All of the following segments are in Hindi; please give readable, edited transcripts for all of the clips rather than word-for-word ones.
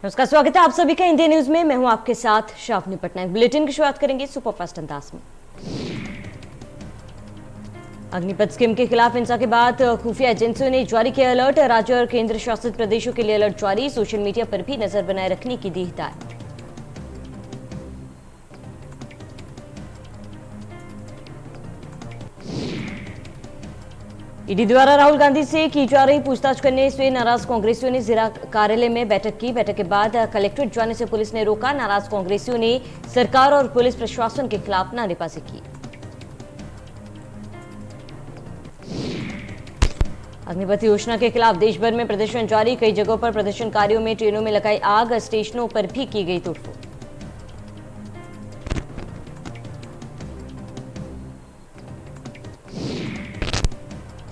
नमस्कार, स्वागत है आप सभी का इंडिया न्यूज में। मैं हूं आपके साथ शावनी पटनायक। बुलेटिन की शुरुआत करेंगे सुपरफास्ट अंदाज में। अग्निपथ स्कीम के खिलाफ हिंसा के बाद खुफिया एजेंसियों ने जारी किया अलर्ट। राज्य और केंद्र शासित प्रदेशों के लिए अलर्ट जारी। सोशल मीडिया पर भी नजर बनाए रखने की दी हिदायत। ईडी द्वारा राहुल गांधी से की जा रही पूछताछ करने से नाराज कांग्रेसियों ने जिला कार्यालय में बैठक की। बैठक के बाद कलेक्ट्रेट जाने से पुलिस ने रोका। नाराज कांग्रेसियों ने सरकार और पुलिस प्रशासन के खिलाफ नारेबाजी की। अग्निपथ योजना के खिलाफ देश भर में प्रदर्शन जारी। कई जगहों पर प्रदर्शनकारियों में ट्रेनों में लगाई आग। स्टेशनों पर भी की गई तोड़फोड़।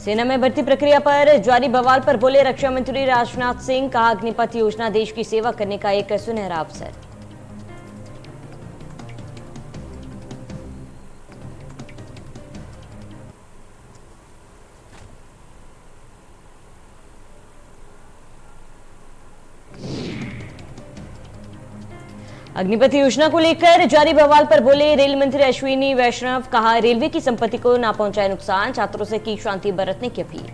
सेना में भर्ती प्रक्रिया पर जारी बवाल पर बोले रक्षा मंत्री राजनाथ सिंह। कहा, अग्निपथ योजना देश की सेवा करने का एक सुनहरा अवसर। अग्निपथ योजना को लेकर जारी बवाल पर बोले रेल मंत्री अश्विनी वैष्णव। कहा, रेलवे की संपत्ति को ना पहुंचाए नुकसान। छात्रों से की शांति बरतने की अपील।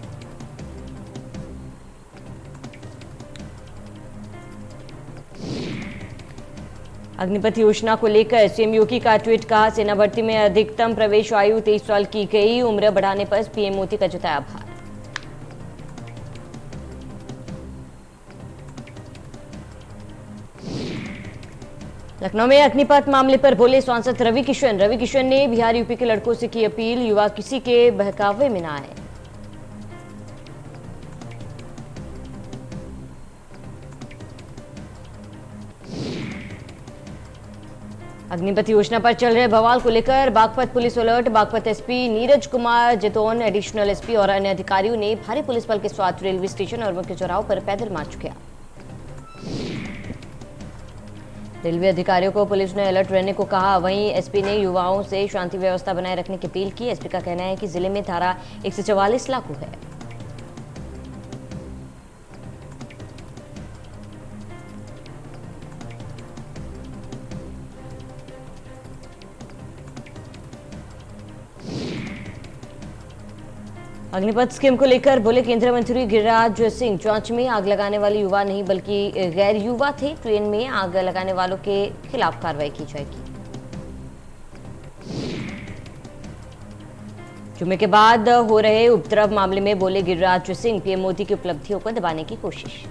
अग्निपथ योजना को लेकर सीएम योगी का ट्वीट। कहा, सेना भर्ती में अधिकतम प्रवेश आयु 23 साल की गई। उम्र बढ़ाने पर पीएम मोदी का जताया आभार। लखनऊ में अग्निपथ मामले पर बोले सांसद रवि किशन। रवि किशन ने बिहार यूपी के लड़कों से की अपील, युवा किसी के बहकावे में न आए। अग्निपथ योजना पर चल रहे बवाल को लेकर Baghpat police alert. Baghpat SP Neeraj Kumar Jitaun, additional SP और अन्य अधिकारियों ने भारी पुलिस बल के साथ रेलवे स्टेशन और मुख्य चौराहों पर पैदल मार्च किया। रेलवे अधिकारियों को पुलिस ने अलर्ट रहने को कहा। वहीं एसपी ने युवाओं से शांति व्यवस्था बनाए रखने की अपील की। एसपी का कहना है कि जिले में धारा 144 लागू है। अग्निपथ स्कीम को लेकर बोले केंद्रीय मंत्री गिरिराज सिंह। जांच में आग लगाने वाले युवा नहीं बल्कि गैर युवा थे। ट्रेन में आग लगाने वालों के खिलाफ कार्रवाई की जाएगी। जुम्मे के बाद हो रहे उपद्रव मामले में बोले गिरिराज सिंह, पीएम मोदी की उपलब्धियों को दबाने की कोशिश।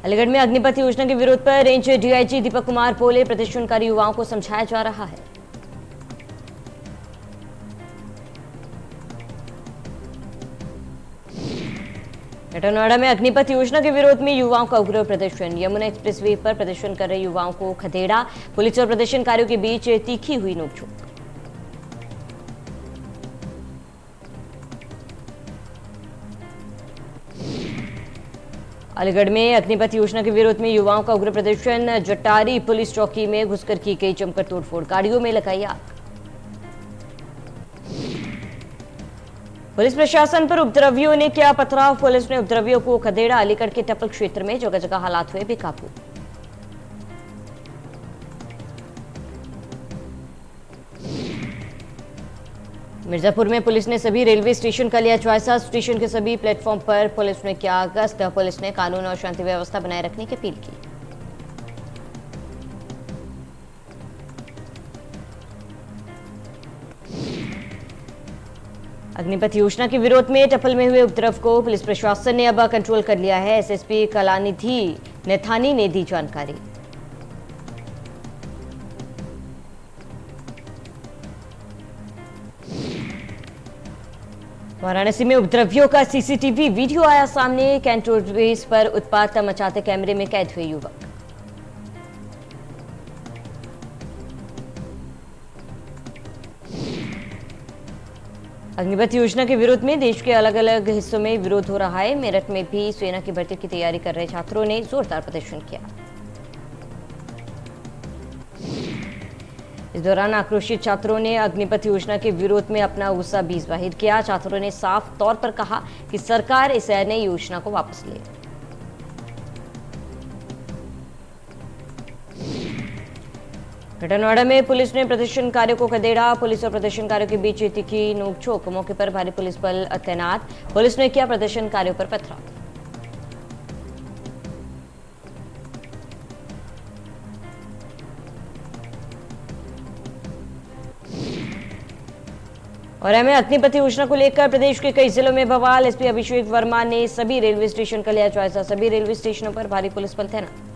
अलीगढ़ में अग्निपथ योजना के विरोध पर रेंज डीआईजी दीपक कुमार बोले, प्रदर्शनकारी युवाओं को समझाया जा रहा है। ग्रेटर नोएडा में अग्निपथ योजना के विरोध में युवाओं का उग्र प्रदर्शन। यमुना एक्सप्रेसवे पर प्रदर्शन कर रहे युवाओं को खदेड़ा। पुलिस और प्रदर्शनकारियों के बीच तीखी हुई नोकझोंक। अलीगढ़ में अग्निपथ योजना के विरोध में युवाओं का उग्र प्रदर्शन। जटारी पुलिस चौकी में घुसकर की गई जमकर तोड़फोड़। गाड़ियों में लगाई आग। पुलिस प्रशासन पर उपद्रवियों ने किया पथराव। पुलिस ने उपद्रवियों को खदेड़ा। अलीगढ़ के टप्पल क्षेत्र में जगह जगह हालात हुए बेकाबू। मिर्जापुर में पुलिस ने सभी रेलवे स्टेशन का लिया जायजा। स्टेशन के सभी प्लेटफॉर्म पर पुलिस ने किया गश्त। पुलिस ने कानून और शांति व्यवस्था बनाए रखने की अपील की। अग्निपथ योजना के विरोध में टप्पल में हुए उपद्रव को पुलिस प्रशासन ने अब कंट्रोल कर लिया है। एसएसपी कलानिधि नेथानी ने दी जानकारी। वाराणसी में उपद्रवियों का सीसीटीवी वीडियो आया सामने। कैंट रोडवेज पर उत्पात मचाते कैमरे में कैद हुए युवक। अग्निपथ योजना के विरोध में देश के अलग अलग हिस्सों में विरोध हो रहा है। मेरठ में भी सेना की भर्ती की तैयारी कर रहे छात्रों ने जोरदार प्रदर्शन किया। इस दौरान आक्रोशित छात्रों ने अग्निपथ योजना के विरोध में अपना गुस्सा भी जाहिर किया। छात्रों ने साफ तौर पर कहा कि सरकार इस नई योजना को वापस ले। ग्रेटर नोएडा में पुलिस ने प्रदर्शनकारियों को खदेड़ा। पुलिस और प्रदर्शनकारियों के बीच तीखी नोकझोंक। मौके पर भारी पुलिस बल तैनात। पुलिस ने किया प्रदर्शनकारियों पर पथराव। और में अग्निपथ योजना को लेकर प्रदेश के कई जिलों में बवाल। एसपी अभिषेक वर्मा ने सभी रेलवे स्टेशन का लिया जायजा। सभी रेलवे स्टेशनों पर भारी पुलिस बल तैनात।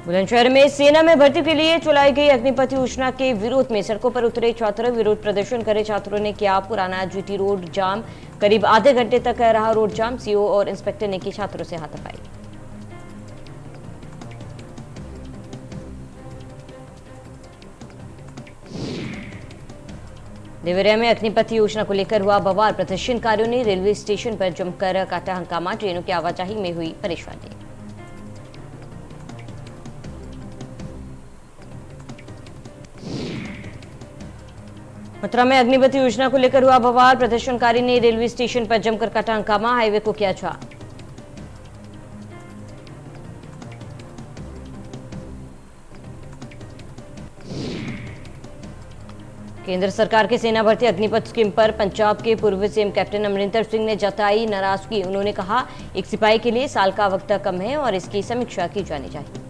बुलंदशहर में सेना में भर्ती के लिए चलाई गई अग्निपथ योजना के विरोध में सड़कों पर उतरे छात्र। विरोध प्रदर्शन करे छात्रों ने किया पुराना जीटी रोड जाम। करीब आधे घंटे तक रहा रोड जाम। सीओ और इंस्पेक्टर ने की छात्रों से हाथापाई। देवरिया में अग्निपथ योजना को लेकर हुआ बवाल। प्रदर्शनकारियों ने रेलवे स्टेशन पर जमकर काटा हंगामा। ट्रेनों की आवाजाही में हुई परेशानी। मथुरा में अग्निपथ योजना को लेकर हुआ बवाल। प्रदर्शनकारी ने रेलवे स्टेशन पर जमकर काटा हंगामा। हाईवे को किया जाम। केंद्र सरकार के सेना भर्ती अग्निपथ स्कीम पर पंजाब के पूर्व सीएम कैप्टन अमरिंदर सिंह ने जताई नाराजगी। उन्होंने कहा एक सिपाही के लिए साल का वक्त कम है और इसकी समीक्षा की जानी चाहिए।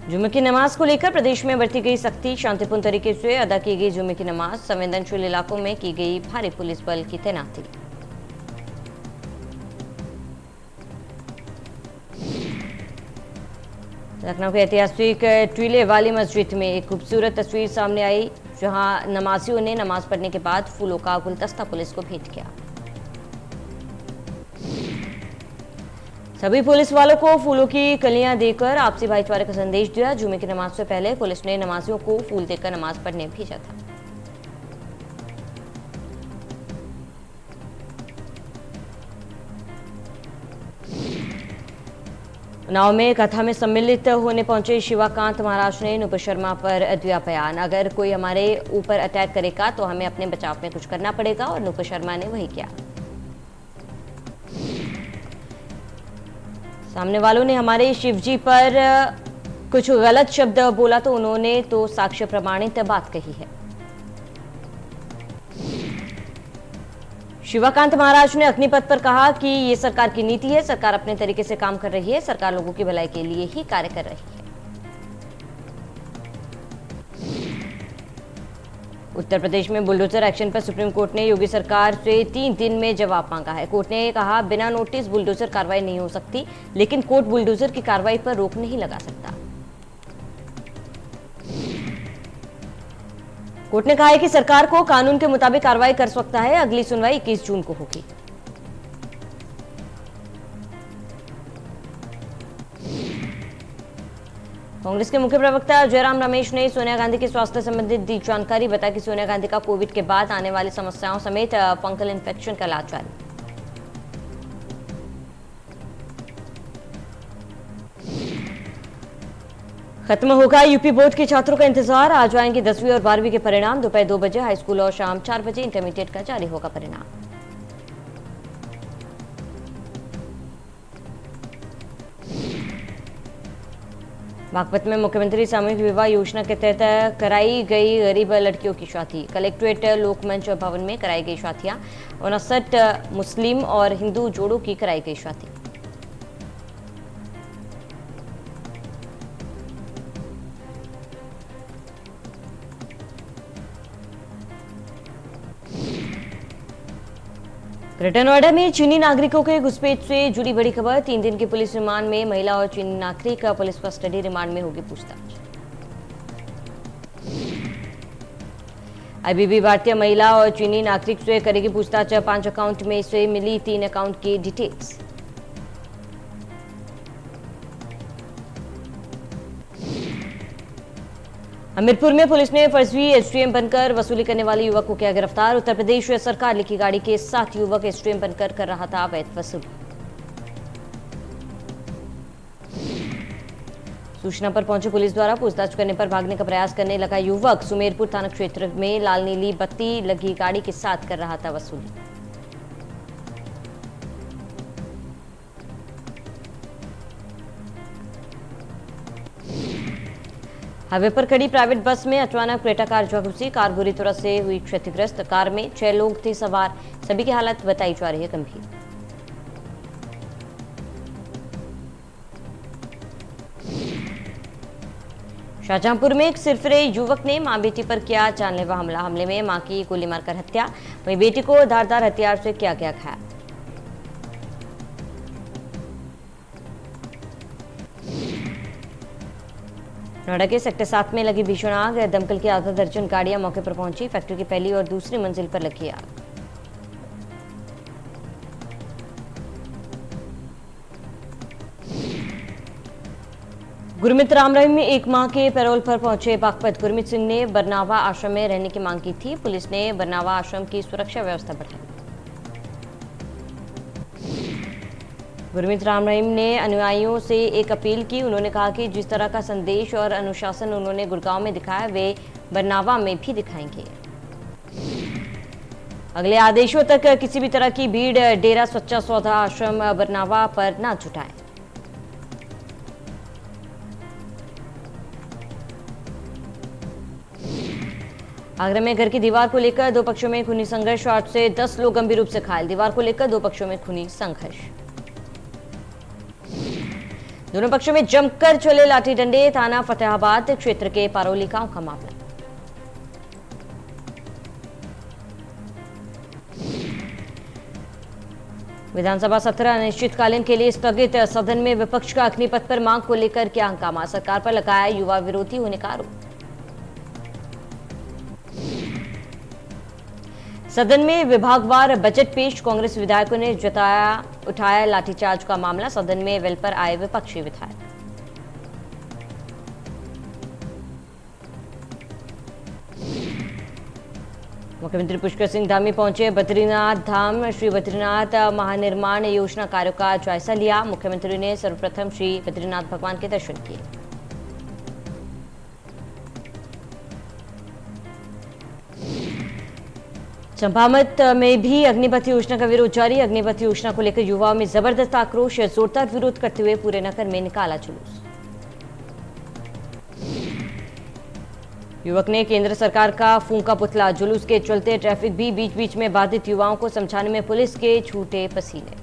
जुम्मे की नमाज को लेकर प्रदेश में बरती गई सख्ती। शांतिपूर्ण तरीके से अदा की गई जुम्मे की नमाज। संवेदनशील इलाकों में की गई भारी पुलिस बल की तैनाती। लखनऊ के ऐतिहासिक टीले वाली मस्जिद में एक खूबसूरत तस्वीर सामने आई, जहां नमाजियों ने नमाज पढ़ने के बाद फूलों का गुलदस्ता पुलिस को भेंट किया। सभी पुलिस वालों को फूलों की कलियां देकर आपसी भाईचारे का संदेश दिया। जुमे की नमाज से पहले पुलिस ने नमाजियों को फूल देकर नमाज पढ़ने भेजा था। उन्नाव में कथा में सम्मिलित होने पहुंचे शिवाकांत महाराज ने नुपुर शर्मा पर दिया बयान। अगर कोई हमारे ऊपर अटैक करेगा तो हमें अपने बचाव में कुछ करना पड़ेगा, और नुपुर शर्मा ने वही किया। सामने वालों ने हमारे शिवजी पर कुछ गलत शब्द बोला तो उन्होंने तो साक्ष्य प्रमाणित बात कही है। शिवाकांत महाराज ने अग्निपथ पर कहा कि ये सरकार की नीति है। सरकार अपने तरीके से काम कर रही है। सरकार लोगों की भलाई के लिए ही कार्य कर रही है। उत्तर प्रदेश में बुलडोजर एक्शन पर सुप्रीम कोर्ट ने योगी सरकार से 3 दिन में जवाब मांगा है। कोर्ट ने कहा बिना नोटिस बुलडोजर कार्रवाई नहीं हो सकती, लेकिन कोर्ट बुलडोजर की कार्रवाई पर रोक नहीं लगा सकता। कोर्ट ने कहा है कि सरकार को कानून के मुताबिक कार्रवाई कर सकता है। अगली सुनवाई 21 जून को होगी। कांग्रेस के मुख्य प्रवक्ता जयराम रमेश ने सोनिया गांधी के स्वास्थ्य संबंधित दी जानकारी। बताया कि सोनिया गांधी का कोविड के बाद आने वाली समस्याओं समेत फंगल इन्फेक्शन का इलाज जारी। खत्म होगा यूपी बोर्ड के छात्रों का इंतजार। आज आएंगे 10वीं और 12वीं के परिणाम। दोपहर 2 बजे हाई स्कूल और शाम 4 बजे इंटरमीडिएट का जारी होगा परिणाम। बागपत में मुख्यमंत्री सामूहिक विवाह योजना के तहत कराई गई गरीब लड़कियों की शादी। कलेक्ट्रेट लोकमंच भवन में कराई गई शादियां। 59 मुस्लिम और हिंदू जोड़ों की कराई गई शादी। ग्रेटर नोएडा में चीनी नागरिकों के घुसपैठ से जुड़ी बड़ी खबर। 3 दिन के पुलिस रिमांड में महिला और चीनी नागरिक पुलिस कस्टडी रिमांड में होगी पूछताछ। आईबीबी भारतीय महिला और चीनी नागरिक से करेगी पूछताछ। 5 अकाउंट में से मिली 3 अकाउंट की डिटेल्स। हमीरपुर में पुलिस ने फर्जी एसडीएम बनकर वसूली करने वाले युवक को किया गिरफ्तार। उत्तर प्रदेश सरकार लिखी गाड़ी के 7 युवक एसडीएम बनकर कर रहा था अवैध वसूली। सूचना पर पहुंची पुलिस द्वारा पूछताछ करने पर भागने का प्रयास करने लगा युवक सुमेरपुर थाना क्षेत्र में लाल नीली बत्ती लगी गाड़ी के साथ कर रहा था वसूली। हाईवे पर खड़ी प्राइवेट बस में अचानक क्रेटा कार जा घुसी। कार बुरी तरह से हुई क्षतिग्रस्त। कार में 6 लोग थे सवार, सभी की हालत बताई जा रही है गंभीर। शाहजहांपुर में एक सिरफिरे युवक ने मां बेटी पर किया जानलेवा हमला। हमले में मां की गोली मारकर हत्या, वहीं बेटी को धारदार हथियार से किया गया घायल। नोएडा के सेक्टर 7 में लगी भीषण आग। दमकल की आधा दर्जन गाड़ियां मौके पर पहुंची। फैक्ट्री की पहली और दूसरी मंजिल पर लगी आग। गुरमीत राम रहीम में एक माह के पैरोल पर पहुंचे बागपत। गुरमीत सिंह ने बरनावा आश्रम में रहने की मांग की थी। पुलिस ने बरनावा आश्रम की सुरक्षा व्यवस्था बढ़ाई। गुरमीत राम रहीम ने अनुयायियों से एक अपील की। उन्होंने कहा कि जिस तरह का संदेश और अनुशासन उन्होंने गुड़गांव में दिखाया वे बरनावा में भी दिखाएंगे। अगले आदेशों तक किसी भी तरह की भीड़ डेरा सच्चा सौदा आश्रम बरनावा पर न जुटाएं। आगरा में घर की दीवार को लेकर 2 पक्षों में खूनी संघर्ष। 8 से 10 लोग गंभीर रूप से घायल। दीवार को लेकर 2 पक्षों में खूनी संघर्ष। दोनों पक्षों में जमकर चले लाठी डंडे। थाना फतेहाबाद क्षेत्र के पारोली गांव का मामला। विधानसभा सत्र अनिश्चितकालीन के लिए स्थगित। सदन में विपक्ष का अग्निपथ पर मांग को लेकर किया हंगामा। सरकार पर लगाया युवा विरोधी होने का आरोप। सदन में विभागवार बजट पेश। कांग्रेस विधायकों ने उठाया लाठीचार्ज का मामला। सदन में वेल पर आए विपक्षी विधायक। मुख्यमंत्री पुष्कर सिंह धामी पहुंचे बद्रीनाथ धाम। श्री बद्रीनाथ महानिर्माण योजना कार्यों का जायजा लिया। मुख्यमंत्री ने सर्वप्रथम श्री बद्रीनाथ भगवान के दर्शन किए। चंपावत में भी अग्निपथ योजना का विरोध जारी। अग्निपथ योजना को लेकर युवाओं में जबरदस्त आक्रोश। जोरदार विरोध करते हुए पूरे नगर में निकाला जुलूस। युवक ने केंद्र सरकार का फूंका पुतला। जुलूस के चलते ट्रैफिक भी बीच बीच में बाधित। युवाओं को समझाने में पुलिस के छूटे पसीने।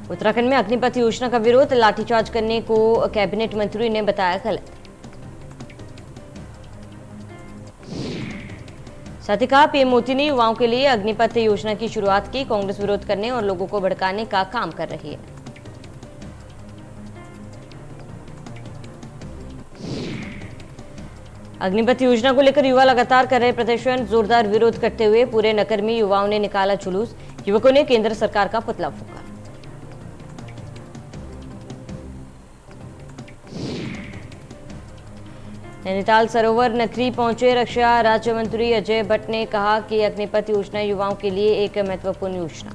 उत्तराखंड में अग्निपथ योजना का विरोध। लाठीचार्ज करने को कैबिनेट मंत्री ने बताया गलत। साथ ही कहा पीएम मोदी ने युवाओं के लिए अग्निपथ योजना की शुरुआत की। कांग्रेस विरोध करने और लोगों को भड़काने का काम कर रही है। अग्निपथ योजना को लेकर युवा लगातार कर रहे प्रदर्शन। जोरदार विरोध करते हुए पूरे नगर में युवाओं ने निकाला जुलूस। युवकों ने केंद्र सरकार का पुतला फूंका। नैनीताल सरोवर नगरी पहुंचे रक्षा राज्य मंत्री अजय भट्ट ने कहा कि अग्निपथ योजना युवाओं के लिए एक महत्वपूर्ण योजना।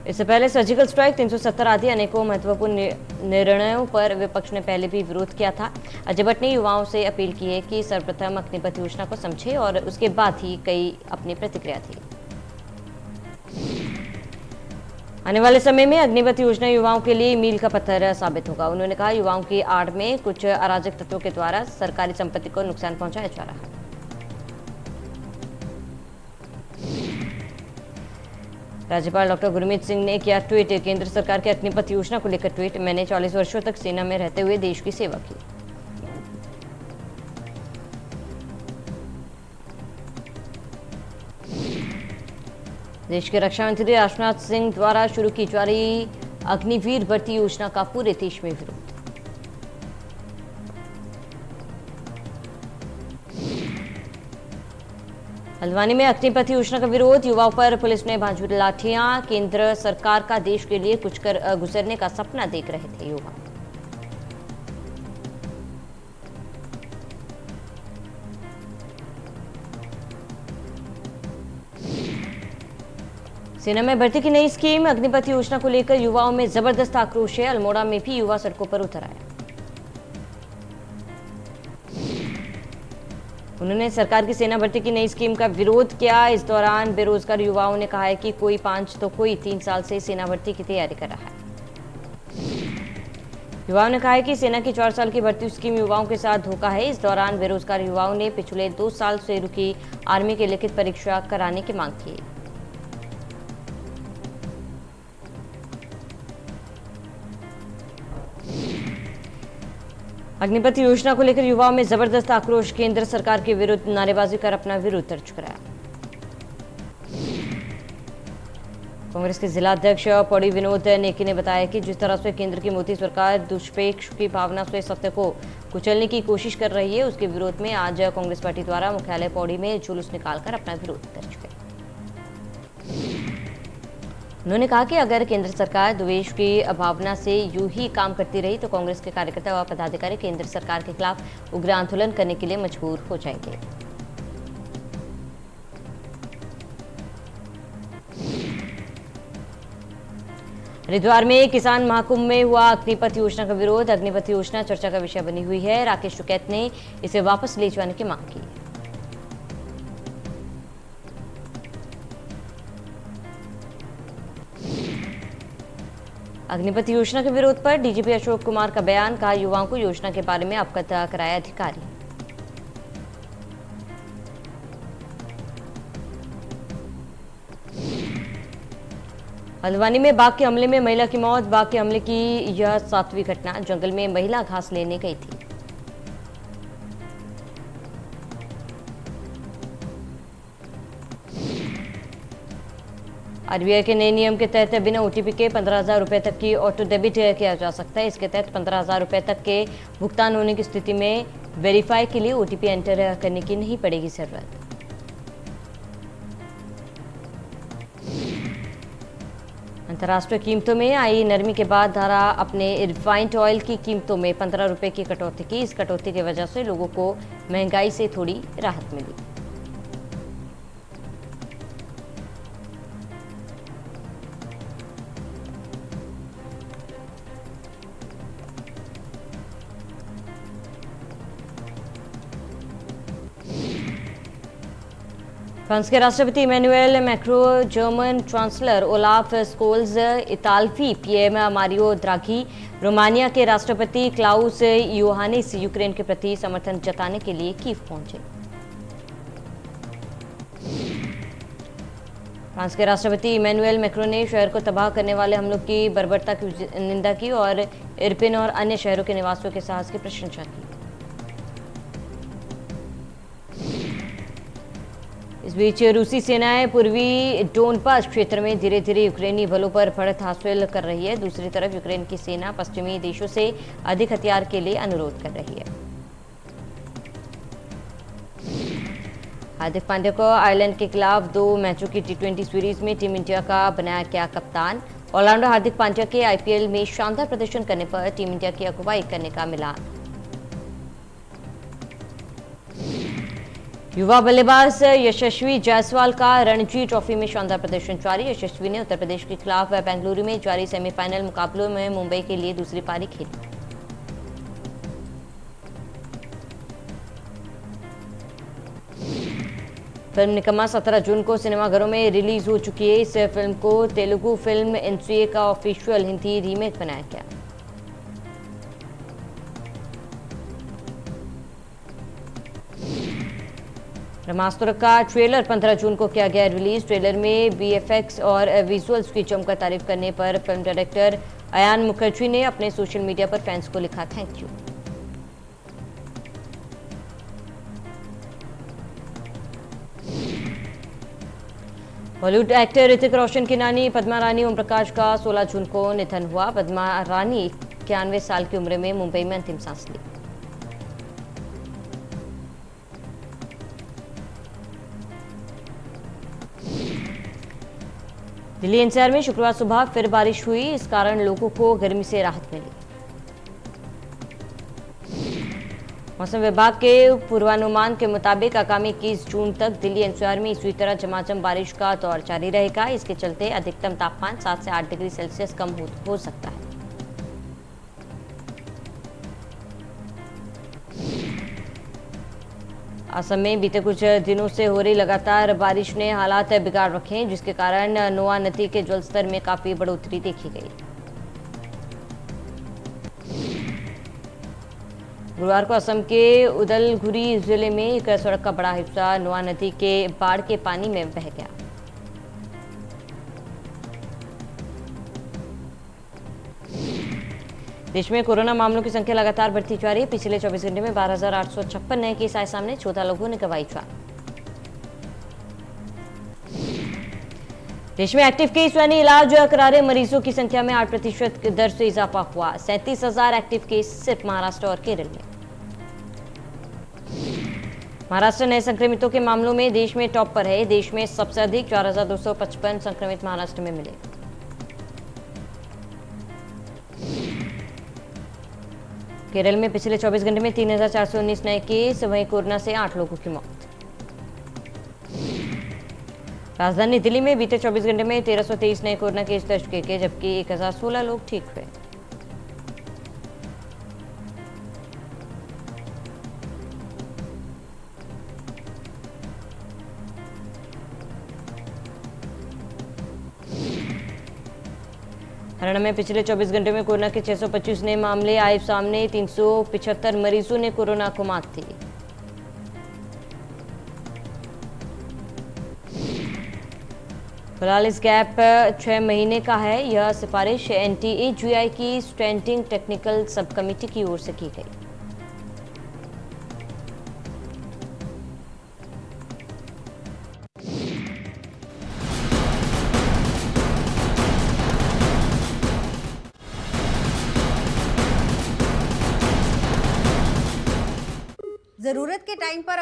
इससे पहले सर्जिकल स्ट्राइक 370 आदि अनेकों महत्वपूर्ण निर्णयों पर विपक्ष ने पहले भी विरोध किया था। अजय भट्ट ने युवाओं से अपील की है कि सर्वप्रथम अग्निपथ योजना को समझे और उसके बाद ही कई अपनी प्रतिक्रिया थी। आने वाले समय में अग्निपथ योजना युवाओं के लिए मील का पत्थर साबित होगा। उन्होंने कहा युवाओं की आड़ में कुछ अराजक तत्वों के द्वारा सरकारी संपत्ति को नुकसान पहुंचाया जा रहा है। राज्यपाल डॉक्टर गुरमीत सिंह ने किया ट्वीट। केंद्र सरकार की अग्निपथ योजना को लेकर ट्वीट। मैंने 40 वर्षों तक सेना में रहते हुए देश की सेवा की। देश के रक्षा मंत्री राजनाथ सिंह द्वारा शुरू की जा रही अग्निवीर भर्ती योजना का पूरे देश में विरोध। हल्द्वानी में अग्निपथ योजना का विरोध, युवाओं पर पुलिस ने भांजी लाठियां। केंद्र सरकार का देश के लिए कुछ कर गुजरने का सपना देख रहे थे युवा। सेना में भर्ती की नई स्कीम, अग्निपथ योजना को लेकर युवाओं में जबरदस्त आक्रोश है। अल्मोड़ा में भी युवा सड़कों पर उतर आए। उन्होंने सरकार की सेना भर्ती की नई स्कीम का विरोध किया। इस दौरान बेरोजगार युवाओं ने कहा है कि कोई 5 तो कोई 3 साल से सेना भर्ती की तैयारी कर रहा है। युवाओं ने कहा है कि सेना की 4 साल की भर्ती स्कीम युवाओं के साथ धोखा है। इस दौरान बेरोजगार युवाओं ने पिछले 2 साल से रुकी आर्मी की लिखित परीक्षा कराने की मांग की। अग्निपथ योजना को लेकर युवाओं में जबरदस्त आक्रोश, केंद्र सरकार के विरुद्ध नारेबाजी कर अपना विरोध दर्ज कराया। कांग्रेस के जिला अध्यक्ष पौड़ी विनोद नेकी ने बताया कि जिस तरह से केंद्र की मोदी सरकार दुष्पेक्ष की भावना से सत्य को कुचलने की कोशिश कर रही है, उसके विरोध में आज कांग्रेस पार्टी द्वारा मुख्यालय पौड़ी में जुलूस निकालकर अपना विरोध दर्ज किया। उन्होंने कहा कि अगर केंद्र सरकार द्वेष की भावना से यूं ही काम करती रही तो कांग्रेस के कार्यकर्ता व पदाधिकारी केंद्र सरकार के खिलाफ उग्र आंदोलन करने के लिए मजबूर हो जाएंगे। हरिद्वार में किसान महाकुंभ में हुआ अग्निपथ योजना का विरोध। अग्निपथ योजना चर्चा का विषय बनी हुई है। राकेश टिकैत ने इसे वापस ले जाने की मांग की। अग्निपथ योजना के विरोध पर डीजीपी अशोक कुमार का बयान, कहा युवाओं को योजना के बारे में अवगत कराया अधिकारी। हल्द्वानी में बाघ के हमले में महिला की मौत। बाघ के हमले की यह 7वीं घटना। जंगल में महिला घास लेने गई थी। आरबीआई के नए नियम के तहत बिना ओटीपी के 15,000 रुपए तक की ऑटो डेबिट किया जा सकता है। इसके तहत 15,000 रुपए तक के भुगतान होने की स्थिति में वेरीफाई के लिए ओटीपी एंटर करने की नहीं पड़ेगी जरूरत। अंतर्राष्ट्रीय कीमतों में आई नरमी के बाद धारा अपने रिफाइंड ऑयल की कीमतों में 15 रुपए की कटौती की। इस कटौती की वजह से लोगों को महंगाई से थोड़ी राहत मिली। फ्रांस के राष्ट्रपति Emmanuel Macron, German chancellor Olaf Scholz, इतालवी पीएम मारियो द्राघी, रोमानिया के राष्ट्रपति क्लाउस योहानिस यूक्रेन के प्रति समर्थन जताने के लिए कीव पहुंचे। फ्रांस के राष्ट्रपति इमैनुएल मैक्रो ने शहर को तबाह करने वाले हमलों की बर्बरता की निंदा की और इरपिन और अन्य शहरों के निवासियों के साहस की प्रशंसा की। इस बीच रूसी सेनाएं पूर्वी डोनबास क्षेत्र में धीरे धीरे यूक्रेनी बलों पर बढ़त हासिल कर रही है। दूसरी तरफ यूक्रेन की सेना पश्चिमी देशों से अधिक हथियार के लिए अनुरोध कर रही है। हार्दिक पांड्या को आयरलैंड के खिलाफ 2 मैचों की T20 सीरीज में टीम इंडिया का बनाया गया कप्तान। ऑलराउंडर हार्दिक पांड्या के आईपीएल में शानदार प्रदर्शन करने पर टीम इंडिया की अगुवाई करने का मिला। युवा बल्लेबाज यशस्वी जायसवाल का रणजी ट्रॉफी में शानदार प्रदर्शन जारी। यशस्वी ने उत्तर प्रदेश के खिलाफ बेंगलुरु में जारी सेमीफाइनल मुकाबलों में मुंबई के लिए दूसरी पारी खेली। फिल्म निकम्मा 17 जून को सिनेमाघरों में रिलीज हो चुकी है। इस फिल्म को तेलुगु फिल्म एनसीए का ऑफिशियल हिंदी रीमेक बनाया गया। ब्रह्मास्त्र का ट्रेलर 15 जून को किया गया रिलीज। ट्रेलर में वीएफएक्स और विजुअल्स की जमकर तारीफ करने पर फिल्म डायरेक्टर अयान मुखर्जी ने अपने सोशल मीडिया पर फैंस को लिखा thank you. Bollywood actor Hrithik Roshan की नानी पद्मा रानी ओम प्रकाश का 16 जून को निधन हुआ। पद्मा रानी 91 साल की उम्र में मुंबई में अंतिम सांस ली। दिल्ली एनसीआर में शुक्रवार सुबह फिर बारिश हुई, इस कारण लोगों को गर्मी से राहत मिली। मौसम विभाग के पूर्वानुमान के मुताबिक आगामी 21 जून तक दिल्ली एनसीआर में इसी तरह झमाझम बारिश का दौर जारी रहेगा। इसके चलते अधिकतम तापमान 7 से 8 डिग्री सेल्सियस कम हो सकता है। असम में बीते कुछ दिनों से हो रही लगातार बारिश ने हालात बिगाड़ रखे हैं, जिसके कारण नोआ नदी के जलस्तर में काफी बढ़ोतरी देखी गई। गुरुवार को असम के उदलगुरी जिले में एक सड़क का बड़ा हिस्सा नोआ नदी के बाढ़ के पानी में बह गया। देश में कोरोना मामलों की संख्या लगातार बढ़ती जा रही है। पिछले 24 घंटे में 12,856 नए केस आए सामने, 14 लोगों ने गंवाई जान। देश में एक्टिव केस यानी इलाज करा रहे मरीजों की संख्या में 8% की दर से इजाफा हुआ। 37,000 एक्टिव केस सिर्फ महाराष्ट्र और केरल में। महाराष्ट्र नए संक्रमितों के मामलों में देश में टॉप पर है। देश में सबसे अधिक 4,255 संक्रमित महाराष्ट्र में मिले। केरल में पिछले 24 घंटे में 3,419 नए केस, वहीं कोरोना से 8 लोगों की मौत। राजधानी दिल्ली में बीते 24 घंटे में 1,323 नए कोरोना केस दर्ज किए गए, जबकि 1,016 लोग ठीक हुए। हरियाणा में पिछले 24 घंटे में कोरोना के 625 नए मामले आए सामने। 375 मरीजों ने कोरोना को मात दी। फिलहाल इस गैप 6 महीने का है। यह सिफारिश NTAGI की स्टैंडिंग टेक्निकल सब कमेटी की ओर से की गई। जरूरत के टाइम पर